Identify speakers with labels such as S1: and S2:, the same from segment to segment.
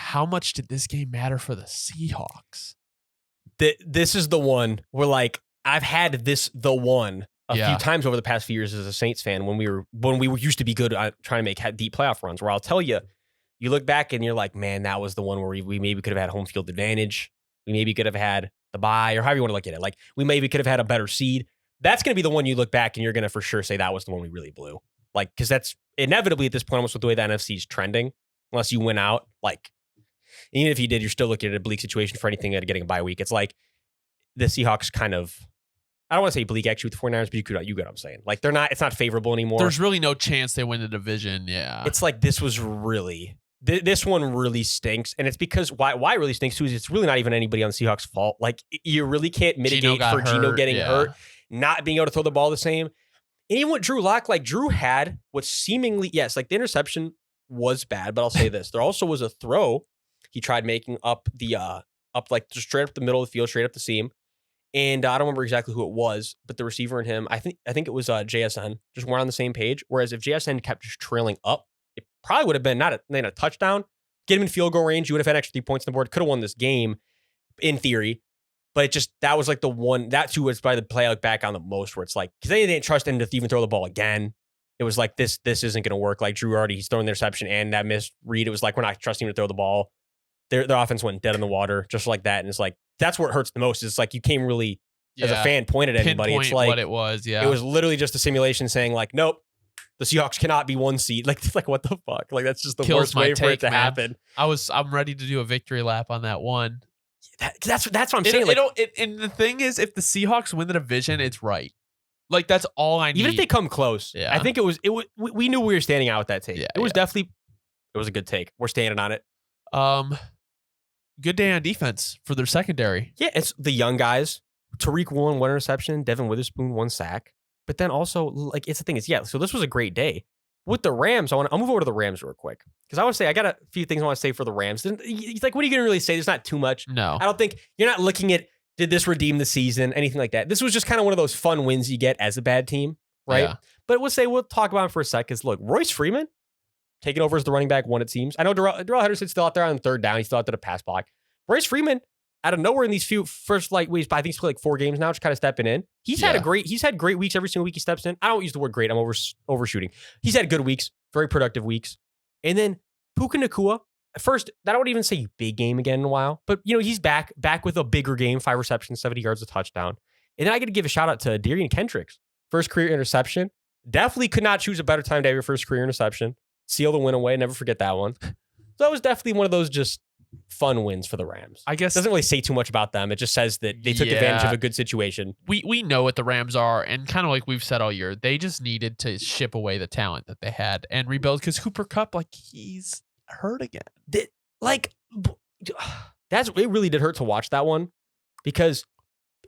S1: how much did this game matter for the Seahawks?
S2: This is the one where, like, I've had the one a few times over the past few years as a Saints fan when we were used to be good at trying to make deep playoff runs, where I'll tell you, you look back and you're like, man, that was the one where we maybe could have had home field advantage. We maybe could have had the bye, or however you want to look at it. Like, we maybe could have had a better seed. That's going to be the one you look back and you're going to for sure say that was the one we really blew. Like, because that's inevitably at this point, almost with the way the NFC is trending, unless you win out. Like, even if you did, you're still looking at a bleak situation for anything at getting a bye week. It's like the Seahawks kind of, I don't want to say bleak actually with the 49ers, but you get what I'm saying. Like, it's not favorable anymore.
S1: There's really no chance they win the division. Yeah.
S2: It's like this one really stinks. And it's because why it really stinks too is it's really not even anybody on the Seahawks' fault. Like, you really can't mitigate for Geno getting hurt, not being able to throw the ball the same. And even with Drew Lock, like, Drew had what seemingly, yes, like the interception was bad, but I'll say this. There also was a throw he tried making up like just straight up the middle of the field, straight up the seam. And I don't remember exactly who it was, but the receiver and him, I think it was JSN, just weren't on the same page. Whereas if JSN kept just trailing up, it probably would have been not a touchdown. Get him in field goal range. You would have had extra 3 points on the board. Could have won this game in theory. But that was like the one, that too was probably the play I look back on the most, where it's like, because they didn't trust him to even throw the ball again. It was like, this isn't going to work. Like, Drew he's throwing the interception and that missed read. It was like, we're not trusting him to throw the ball. Their offense went dead in the water, just like that. And it's like, that's where it hurts the most. It's like, you can't really, as a fan, point at anybody. It's like
S1: what it was. Yeah.
S2: It was literally just a simulation saying like, nope, the Seahawks cannot be one seed. Like, it's like, what the fuck? Like, that's just the worst way for it to happen.
S1: I'm ready to do a victory lap on that one.
S2: That's what I'm saying.
S1: And the thing is, if the Seahawks win the division, it's right. Like, that's all I need.
S2: Even if they come close, I think we knew we were standing out with that take. It was a good take. We're standing on it.
S1: Good day on defense for their secondary.
S2: Yeah, it's the young guys. Tariq Woolen, 1 interception. Devin Witherspoon, 1 sack. But then also, like, it's the thing is, so this was a great day. With the Rams, I'll move over to the Rams real quick. Because I want to say, I got a few things I want to say for the Rams. It's like, what are you going to really say? There's not too much.
S1: No.
S2: I don't think, you're not looking at, did this redeem the season, anything like that. This was just kind of one of those fun wins you get as a bad team, right? Yeah. But we'll talk about him for a sec. Because look, Royce Freeman, taking over as the running back 1, it seems. I know Darrell Henderson's still out there on 3rd down. He's still out there to pass block. Royce Freeman, out of nowhere in these first weeks, I think he's played like 4 games now, just kind of stepping in. He's had great weeks every single week he steps in. I don't use the word great. I'm overshooting. He's had good weeks, very productive weeks. And then Puka Nacua, first, I don't even say big game again in a while, but he's back with a bigger game, 5 receptions, 70 yards, a touchdown. And then I got to give a shout out to Darian Kendricks, first career interception. Definitely could not choose a better time to have your first career interception. Seal the win away. Never forget that one. So that was definitely one of those just fun wins for the Rams.
S1: I guess
S2: it doesn't really say too much about them. It just says that they took advantage of a good situation.
S1: We know what the Rams are, and kind of like we've said all year, they just needed to ship away the talent that they had and rebuild, because Cooper Kupp, like, he's hurt again.
S2: It really did hurt to watch that one, because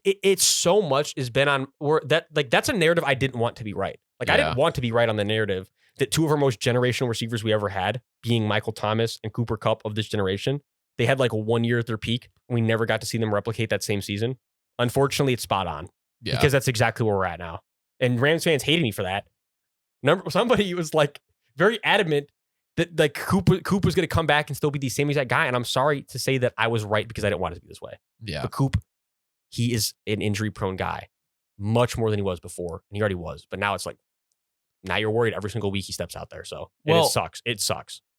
S2: it's so much has been on that's a narrative I didn't want to be right. I didn't want to be right on the narrative that 2 of our most generational receivers we ever had, being Michael Thomas and Cooper Kupp of this generation, they had like a 1 year at their peak. And we never got to see them replicate that same season. Unfortunately, it's spot on, because that's exactly where we're at now. And Rams fans hated me for that. Somebody was like very adamant that like Coop was going to come back and still be the same exact guy. And I'm sorry to say that I was right, because I didn't want it to be this way.
S1: Yeah.
S2: But Coop, he is an injury prone guy, much more than he was before. And he already was. But now it's like, now you're worried every single week he steps out there. So it sucks. It sucks.